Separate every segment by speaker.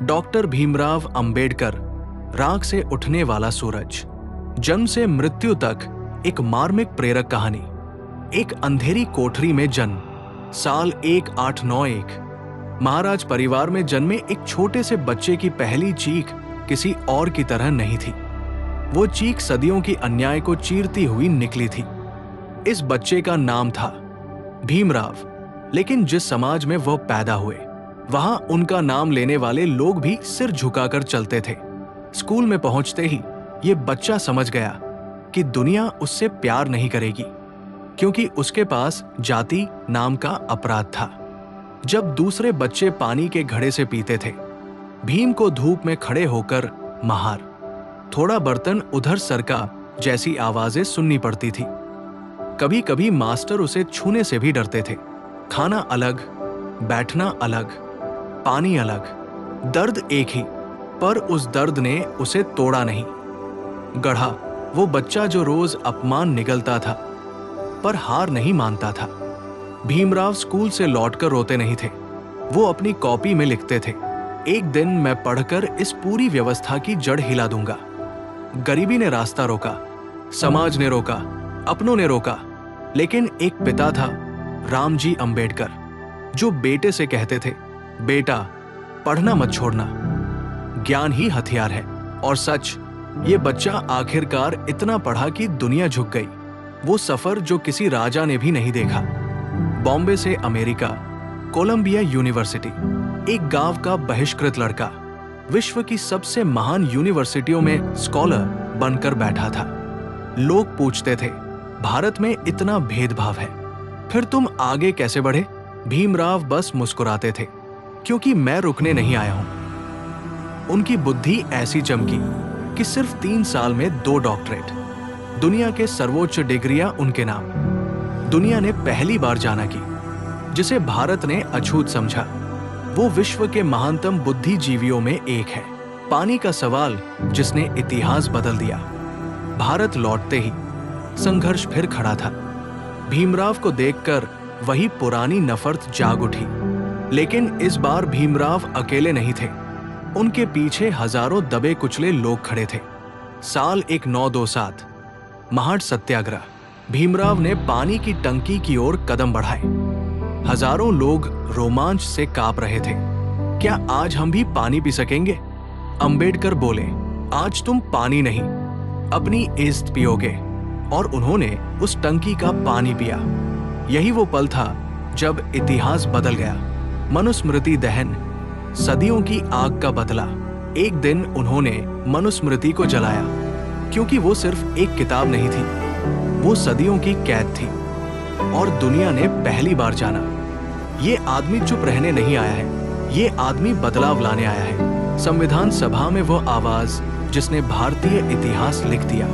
Speaker 1: Doctor Bhimrao Ambedkar, राख से उठने वाला सूरज। जन्म से मृत्यु तक एक मार्मिक प्रेरक कहानी। एक अंधेरी कोठरी में जन्म, साल 1891। महाराज परिवार में जन्मे एक छोटे से बच्चे की पहली चीख किसी और की तरह नहीं थी। वो चीख सदियों की अन्याय को चीरती हुई निकली थी। इस बच्चे का नाम था भीमराव, लेकिन जिस समाज में वह पैदा हुए वहां उनका नाम लेने वाले लोग भी सिर झुकाकर चलते थे। स्कूल में पहुंचते ही ये बच्चा समझ गया कि दुनिया उससे प्यार नहीं करेगी, क्योंकि उसके पास जाति नाम का अपराध था। जब दूसरे बच्चे पानी के घड़े से पीते थे, भीम को धूप में खड़े होकर महार, थोड़ा बर्तन उधर सरका जैसी आवाजें सुननी पड़ती थी। कभी कभी मास्टर उसे छूने से भी डरते थे। खाना अलग, बैठना अलग, पानी अलग, दर्द एक ही, पर उस दर्द ने उसे तोड़ा नहीं। गढ़ा वो बच्चा जो रोज अपमान निगलता था, पर हार नहीं मानता था। भीमराव स्कूल से लौटकर रोते नहीं थे। वो अपनी कॉपी में लिखते थे, एक दिन मैं पढ़कर इस पूरी व्यवस्था की जड़ हिला दूंगा। गरीबी ने रास्ता रोका, समाज ने रोका, अपनों ने रोका, लेकिन एक पिता था, रामजी अंबेडकर, जो बेटे से कहते थे, बेटा पढ़ना मत छोड़ना, ज्ञान ही हथियार है। और सच, ये बच्चा आखिरकार इतना पढ़ा कि दुनिया झुक गई। वो सफर जो किसी राजा ने भी नहीं देखा। बॉम्बे से अमेरिका, कोलंबिया यूनिवर्सिटी, एक गांव का बहिष्कृत लड़का विश्व की सबसे महान यूनिवर्सिटियों में स्कॉलर बनकर बैठा था। लोग पूछते थे, भारत में इतना भेदभाव है, फिर तुम आगे कैसे बढ़े? भीमराव बस मुस्कुराते थे, क्योंकि मैं रुकने नहीं आया हूं। उनकी बुद्धि ऐसी चमकी कि सिर्फ 3 साल में 2 डॉक्टरेट, दुनिया के सर्वोच्च डिग्रियां उनके नाम। दुनिया ने पहली बार जाना कि जिसे भारत ने अछूत समझा, वो विश्व के महानतम बुद्धिजीवियों में एक है। पानी का सवाल जिसने इतिहास बदल दिया। भारत लौटते ही संघर्ष फिर खड़ा था। भीमराव को देखकर वही पुरानी नफरत जाग उठी, लेकिन इस बार भीमराव अकेले नहीं थे। उनके पीछे हजारों दबे कुचले लोग खड़े थे। साल 1927, महाड सत्याग्रह। भीमराव ने पानी की टंकी की ओर कदम बढ़ाए। हजारों लोग रोमांच से कांप रहे थे। क्या आज हम भी पानी पी सकेंगे? अंबेडकर बोले, आज तुम पानी नहीं, अपनी इज्जत पियोगे। और उन्होंने उस टंकी का पानी पिया। यही वो पल था जब इतिहास बदल गया। मनुस्मृति दहन, सदियों की आग का बदला। एक दिन उन्होंने मनुस्मृति को जलाया, क्योंकि वो सिर्फ एक किताब नहीं थी, वो सदियों की कैद थी। और दुनिया ने पहली बार जाना, ये आदमी चुप रहने नहीं आया है, ये आदमी बदलाव लाने आया है। संविधान सभा में वो आवाज जिसने भारतीय इतिहास लिख दिया।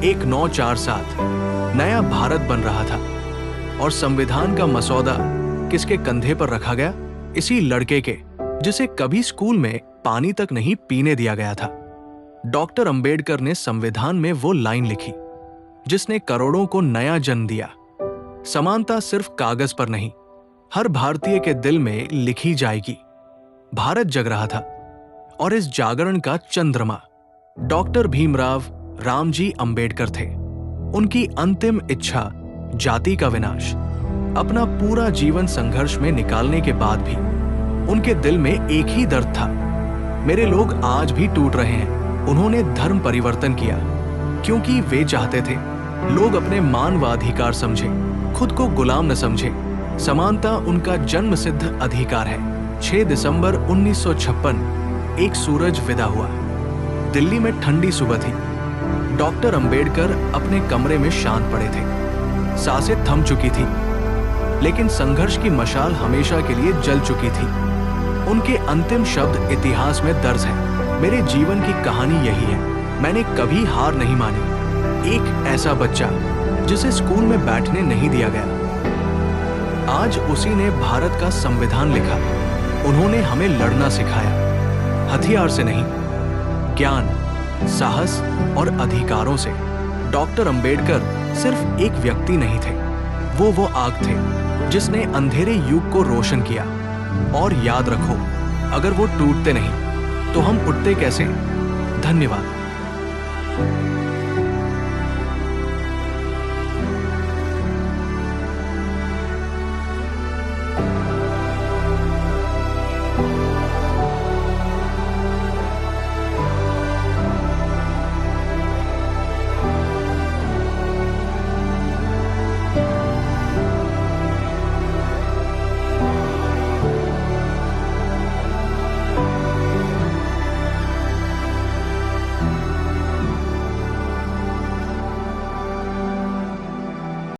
Speaker 1: 1947, नया भारत बन रहा था, और संविधान का मसौदा किसके कंधे पर रखा गया? इसी लड़के के, जिसे कभी स्कूल में पानी तक नहीं पीने दिया गया था। डॉक्टर अंबेडकर ने संविधान में वो लाइन लिखी जिसने करोड़ों को नया जन्म दिया। समानता सिर्फ कागज पर नहीं, हर भारतीय के दिल में लिखी जाएगी। भारत जग रहा था, और इस जागरण का चंद्रमा डॉक्टर भीमराव रामजी अंबेडकर थे। उनकी अंतिम इच्छा जाति का विनाश। अपना पूरा जीवन संघर्ष में निकालने के बाद भी उनके दिल में एक ही दर्द था, मेरे लोग आज भी टूट रहे हैं। उन्होंने धर्म परिवर्तन किया, क्योंकि वे चाहते थे लोग अपने मान व अधिकार समझें, खुद को गुलाम न समझें। समानता उनका जन्म सिद्ध अधिकार है। 6 दिसंबर 1956 एक सूरज विदा हुआ। दिल्ली में ठंडी सुबह थी। डॉक्टर अंबेडकर अपने कमरे में शांत पड़े थे। सांसें थम चुकी थी, लेकिन संघर्ष की मशाल हमेशा के लिए जल चुकी थी। उनके अंतिम शब्द इतिहास में दर्ज हैं। मेरे जीवन की कहानी यही है, मैंने कभी हार नहीं मानी। एक ऐसा बच्चा जिसे स्कूल में बैठने नहीं दिया गया, आज उसी ने भारत का संविधान लिखा। उन्होंने हमें लड़ना सिखाया, हथियार से नहीं, ज्ञान, साहस और अधिकारों से। डॉक्टर अंबेडकर सिर्फ एक व्यक्ति नहीं थे, वो आग थे जिसने अंधेरे युग को रोशन किया। और याद रखो, अगर वो टूटते नहीं तो हम उठते कैसे? धन्यवाद।